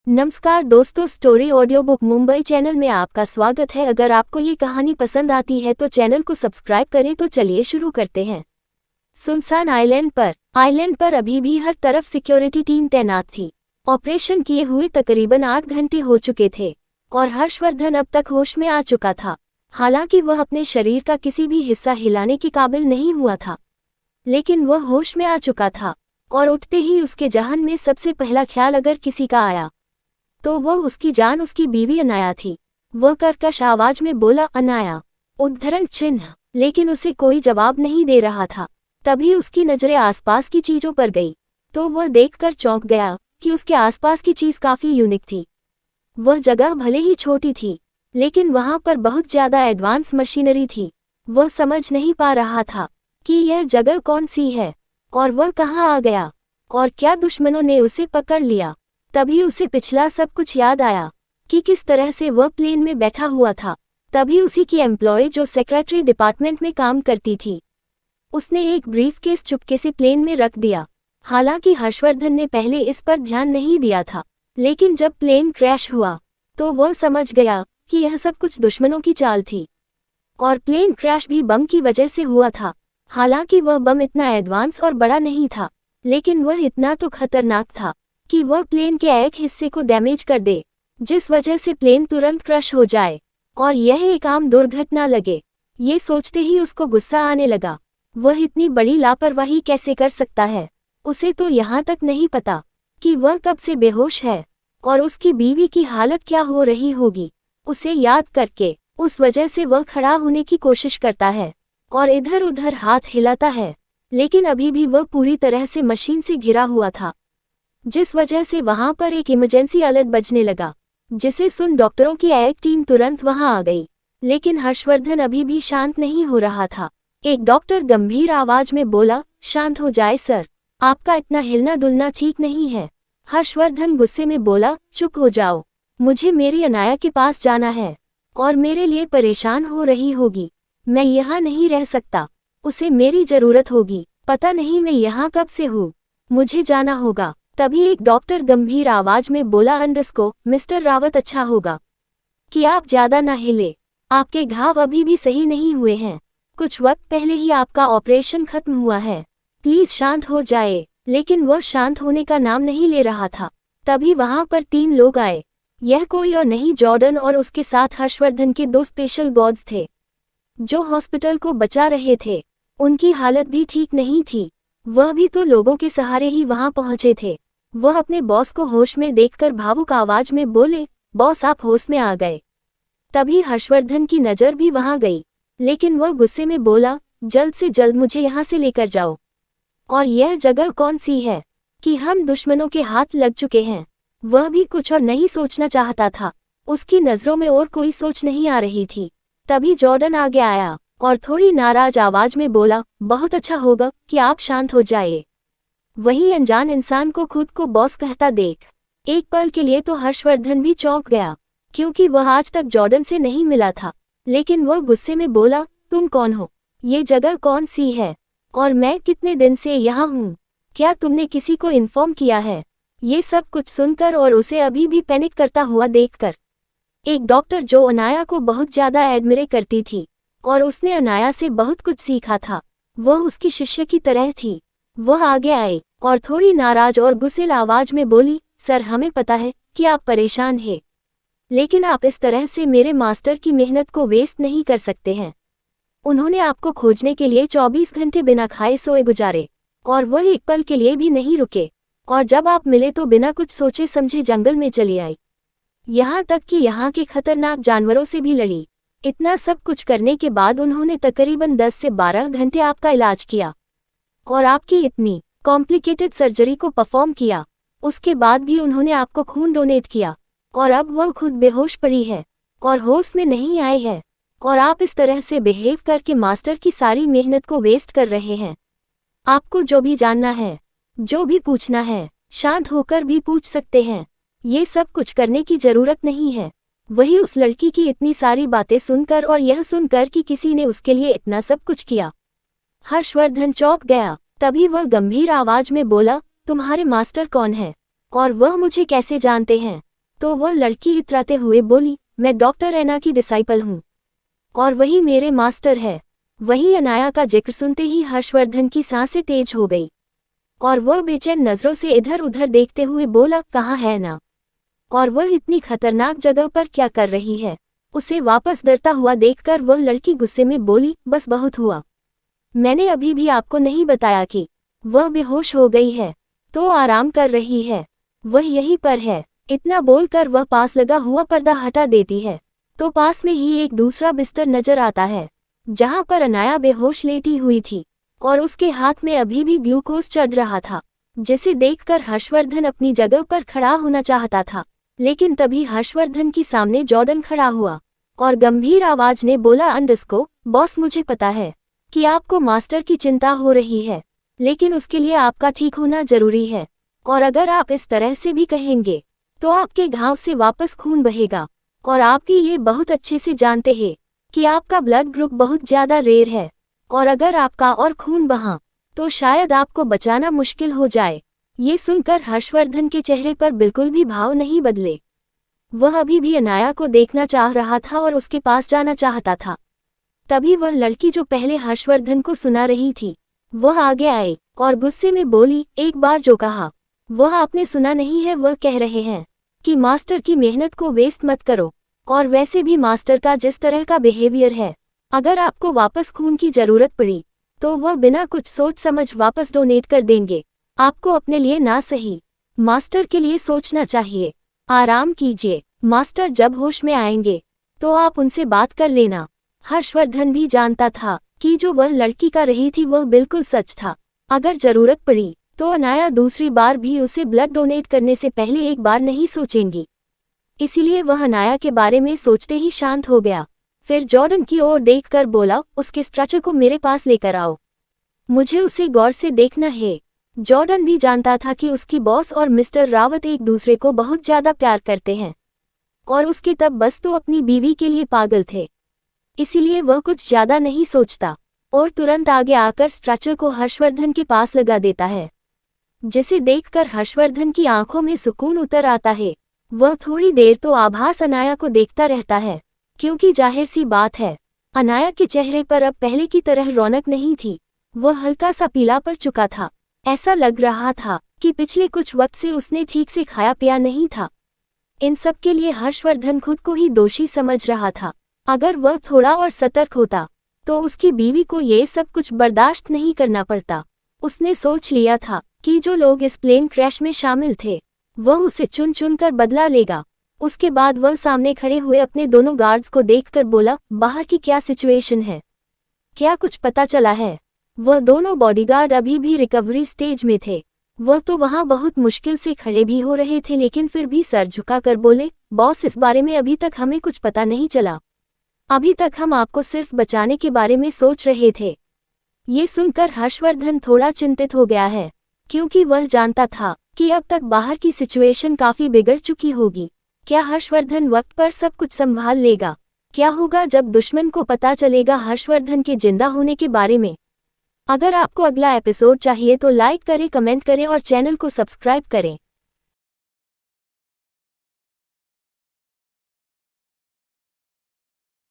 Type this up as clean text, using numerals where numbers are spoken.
नमस्कार दोस्तों, story audio book Mumbai channel में आपका स्वागत है। अगर आपको ये कहानी पसंद आती है तो चैनल को सब्सक्राइब करें। तो चलिए शुरू करते हैं। सुनसान आइलैंड पर अभी भी हर तरफ सिक्योरिटी टीम तैनात थी। ऑपरेशन किए हुए तकरीबन 8 घंटे हो चुके थे और हर्षवर्धन अब तक होश में आ चुका था। हालांकि वह अपने शरीर का किसी भी हिस्सा हिलाने के काबिल नहीं हुआ था, लेकिन वह होश में आ चुका था और उठते ही उसके जहन में सबसे पहला ख्याल अगर किसी का आया तो वह उसकी जान, उसकी बीवी अनाया थी। वह कर्कश आवाज में बोला, अनाया, उद्धरण चिन्ह। लेकिन उसे कोई जवाब नहीं दे रहा था। तभी उसकी नजरें आसपास की चीजों पर गई तो वह देखकर चौंक गया कि उसके आसपास की चीज काफी यूनिक थी। वह जगह भले ही छोटी थी, लेकिन वहां पर बहुत ज्यादा एडवांस मशीनरी थी। वह समझ नहीं पा रहा था कि यह जगह कौन सी है और वह कहाँ आ गया और क्या दुश्मनों ने उसे पकड़ लिया। तभी उसे पिछला सब कुछ याद आया कि किस तरह से वह प्लेन में बैठा हुआ था। तभी उसी की एम्प्लॉय जो सेक्रेटरी डिपार्टमेंट में काम करती थी, उसने एक ब्रीफकेस चुपके से प्लेन में रख दिया। हालांकि हर्षवर्धन ने पहले इस पर ध्यान नहीं दिया था, लेकिन जब प्लेन क्रैश हुआ तो वह समझ गया कि यह सब कुछ दुश्मनों की चाल थी और प्लेन क्रैश भी बम की वजह से हुआ था। हालांकि वह बम इतना एडवांस और बड़ा नहीं था, लेकिन वह इतना तो खतरनाक था कि वह प्लेन के एक हिस्से को डैमेज कर दे, जिस वजह से प्लेन तुरंत क्रश हो जाए और यह एक आम दुर्घटना लगे। ये सोचते ही उसको गुस्सा आने लगा। वह इतनी बड़ी लापरवाही कैसे कर सकता है। उसे तो यहाँ तक नहीं पता कि वह कब से बेहोश है और उसकी बीवी की हालत क्या हो रही होगी। उसे याद करके उस वजह से वह खड़ा होने की कोशिश करता है और इधर उधर हाथ हिलाता है, लेकिन अभी भी वह पूरी तरह से मशीन से घिरा हुआ था, जिस वजह से वहां पर एक इमरजेंसी अलर्ट बजने लगा, जिसे सुन डॉक्टरों की एक टीम तुरंत वहां आ गई। लेकिन हर्षवर्धन अभी भी शांत नहीं हो रहा था। एक डॉक्टर गंभीर आवाज में बोला, शांत हो जाए सर, आपका इतना हिलना डुलना ठीक नहीं है। हर्षवर्धन गुस्से में बोला, चुप हो जाओ, मुझे मेरी अनाया के पास जाना है और मेरे लिए परेशान हो रही होगी। मैं यहाँ नहीं रह सकता, उसे मेरी जरूरत होगी। पता नहीं मैं यहाँ कब से हूँ, मुझे जाना होगा। तभी एक डॉक्टर गंभीर आवाज में बोला, अंडरस्को मिस्टर रावत, अच्छा होगा कि आप ज्यादा ना हिले। आपके घाव अभी भी सही नहीं हुए हैं। कुछ वक्त पहले ही आपका ऑपरेशन खत्म हुआ है। प्लीज शांत हो जाए। लेकिन वह शांत होने का नाम नहीं ले रहा था। तभी वहां पर 3 लोग आए। यह कोई और नहीं, जॉर्डन और उसके साथ हर्षवर्धन के 2 स्पेशल गार्ड्स थे जो हॉस्पिटल को बचा रहे थे। उनकी हालत भी ठीक नहीं थी। वह भी तो लोगों के सहारे ही वहां पहुंचे थे। वह अपने बॉस को होश में देखकर भावुक आवाज में बोले, बॉस आप होश में आ गए। तभी हर्षवर्धन की नजर भी वहां गई, लेकिन वह गुस्से में बोला, जल्द से जल्द मुझे यहाँ से लेकर जाओ। और यह जगह कौन सी है कि हम दुश्मनों के हाथ लग चुके हैं। वह भी कुछ और नहीं सोचना चाहता था। उसकी नजरों में और कोई सोच नहीं आ रही थी। तभी जॉर्डन आगे आया और थोड़ी नाराज आवाज में बोला, बहुत अच्छा होगा कि आप शांत हो जाइए। वही अनजान इंसान को खुद को बॉस कहता देख एक पल के लिए तो हर्षवर्धन भी चौंक गया, क्योंकि वह आज तक जॉर्डन से नहीं मिला था। लेकिन वह गुस्से में बोला, तुम कौन हो, ये जगह कौन सी है और मैं कितने दिन से यहाँ हूँ, क्या तुमने किसी को इन्फॉर्म किया है। ये सब कुछ सुनकर और उसे अभी भी पैनिक करता हुआ देखकर एक डॉक्टर जो अनाया को बहुत ज्यादा एडमिरे करती थी और उसने अनाया से बहुत कुछ सीखा था, वह उसकी शिष्य की तरह थी। वह आगे आए और थोड़ी नाराज और गुस्सेल आवाज में बोली, सर हमें पता है कि आप परेशान हैं, लेकिन आप इस तरह से मेरे मास्टर की मेहनत को वेस्ट नहीं कर सकते हैं। उन्होंने आपको खोजने के लिए 24 घंटे बिना खाए सोए गुजारे और वह एक पल के लिए भी नहीं रुके, और जब आप मिले तो बिना कुछ सोचे समझे जंगल में चली आई, यहाँ तक कि यहाँ के खतरनाक जानवरों से भी लड़ी। इतना सब कुछ करने के बाद उन्होंने तकरीबन 10 से 12 घंटे आपका इलाज किया और आपकी इतनी कॉम्प्लिकेटेड सर्जरी को परफॉर्म किया। उसके बाद भी उन्होंने आपको खून डोनेट किया और अब वह खुद बेहोश पड़ी है और होश में नहीं आए है, और आप इस तरह से बिहेव करके मास्टर की सारी मेहनत को वेस्ट कर रहे हैं। आपको जो भी जानना है, जो भी पूछना है, शांत होकर भी पूछ सकते हैं। ये सब कुछ करने की जरूरत नहीं है। वही उस लड़की की इतनी सारी बातें सुनकर और यह सुनकर कि किसी ने उसके लिए इतना सब कुछ किया, हर्षवर्धन चौंक गया। तभी वह गंभीर आवाज में बोला, तुम्हारे मास्टर कौन है और वह मुझे कैसे जानते हैं। तो वह लड़की इतराते हुए बोली, मैं डॉक्टर ऐना की डिसाइपल हूँ और वही मेरे मास्टर है। वही अनाया का जिक्र सुनते ही हर्षवर्धन की सांसें तेज हो गई और वह बेचैन नजरों से इधर उधर देखते हुए बोला, कहाँ है ना? और वह इतनी खतरनाक जगह पर क्या कर रही है? उसे वापस डरता हुआ देखकर वह लड़की गुस्से में बोली, बस बहुत हुआ। मैंने अभी भी आपको नहीं बताया कि वह बेहोश हो गई है, तो आराम कर रही है। वह यहीं पर है। इतना बोलकर वह पास लगा हुआ पर्दा हटा देती है तो पास में ही एक दूसरा बिस्तर नजर आता है जहां पर अनाया बेहोश लेटी हुई थी और उसके हाथ में अभी भी ग्लूकोज चढ़ रहा था, जिसे देखकर हर्षवर्धन अपनी जगह पर खड़ा होना चाहता था। लेकिन तभी हर्षवर्धन की सामने जॉर्डन खड़ा हुआ और गंभीर आवाज ने बोला, अंडरस्को बॉस, मुझे पता है कि आपको मास्टर की चिंता हो रही है, लेकिन उसके लिए आपका ठीक होना जरूरी है और अगर आप इस तरह से भी कहेंगे तो आपके घाव से वापस खून बहेगा और आप भी ये बहुत अच्छे से जानते हैं कि आपका ब्लड ग्रुप बहुत ज्यादा रेयर है और अगर आपका और खून बहा तो शायद आपको बचाना मुश्किल हो जाए। ये सुनकर हर्षवर्धन के चेहरे पर बिल्कुल भी भाव नहीं बदले। वह अभी भी अनाया को देखना चाह रहा था और उसके पास जाना चाहता था। तभी वह लड़की जो पहले हर्षवर्धन को सुना रही थी वह आगे आई और गुस्से में बोली, एक बार जो कहा वह आपने सुना नहीं है। वह कह रहे हैं कि मास्टर की मेहनत को वेस्ट मत करो और वैसे भी मास्टर का जिस तरह का बिहेवियर है, अगर आपको वापस खून की जरूरत पड़ी तो वह बिना कुछ सोच समझ वापस डोनेट कर देंगे। आपको अपने लिए ना सही, मास्टर के लिए सोचना चाहिए। आराम कीजिए, मास्टर जब होश में आएंगे तो आप उनसे बात कर लेना। हर्षवर्धन भी जानता था कि जो वह लड़की कर रही थी वह बिल्कुल सच था। अगर जरूरत पड़ी तो अनाया दूसरी बार भी उसे ब्लड डोनेट करने से पहले एक बार नहीं सोचेंगी। इसीलिए वह अनाया के बारे में सोचते ही शांत हो गया। फिर जॉर्डन की ओर देखकर बोला, उसके स्ट्रेचर को मेरे पास लेकर आओ, मुझे उसे गौर से देखना है। जॉर्डन भी जानता था कि उसकी बॉस और मिस्टर रावत एक दूसरे को बहुत ज्यादा प्यार करते हैं और उसके तब बस तो अपनी बीवी के लिए पागल थे। इसीलिए वह कुछ ज्यादा नहीं सोचता और तुरंत आगे आकर स्ट्रेचर को हर्षवर्धन के पास लगा देता है, जिसे देखकर हर्षवर्धन की आंखों में सुकून उतर आता है। वह थोड़ी देर तो आभास अनाया को देखता रहता है, क्योंकि जाहिर सी बात है अनाया के चेहरे पर अब पहले की तरह रौनक नहीं थी। वह हल्का सा पीला पड़ चुका था। ऐसा लग रहा था कि पिछले कुछ वक्त से उसने ठीक से खाया पिया नहीं था। इन सब के लिए हर्षवर्धन खुद को ही दोषी समझ रहा था। अगर वह थोड़ा और सतर्क होता तो उसकी बीवी को ये सब कुछ बर्दाश्त नहीं करना पड़ता। उसने सोच लिया था कि जो लोग इस प्लेन क्रैश में शामिल थे वह उसे चुन चुन कर बदला लेगा। उसके बाद वह सामने खड़े हुए अपने दोनों गार्ड्स को देखकर बोला, बाहर की क्या सिचुएशन है, क्या कुछ पता चला है? वह दोनों बॉडीगार्ड अभी भी रिकवरी स्टेज में थे। वह तो वहां बहुत मुश्किल से खड़े भी हो रहे थे, लेकिन फिर भी सर झुकाकर बोले, बॉस, इस बारे में अभी तक हमें कुछ पता नहीं चला। अभी तक हम आपको सिर्फ बचाने के बारे में सोच रहे थे। ये सुनकर हर्षवर्धन थोड़ा चिंतित हो गया है, क्योंकि वह जानता था कि अब तक बाहर की सिचुएशन काफी बिगड़ चुकी होगी। क्या हर्षवर्धन वक्त पर सब कुछ संभाल लेगा? क्या होगा जब दुश्मन को पता चलेगा हर्षवर्धन के जिंदा होने के बारे में? अगर आपको अगला एपिसोड चाहिए तो लाइक करें, कमेंट करें और चैनल को सब्सक्राइब करें।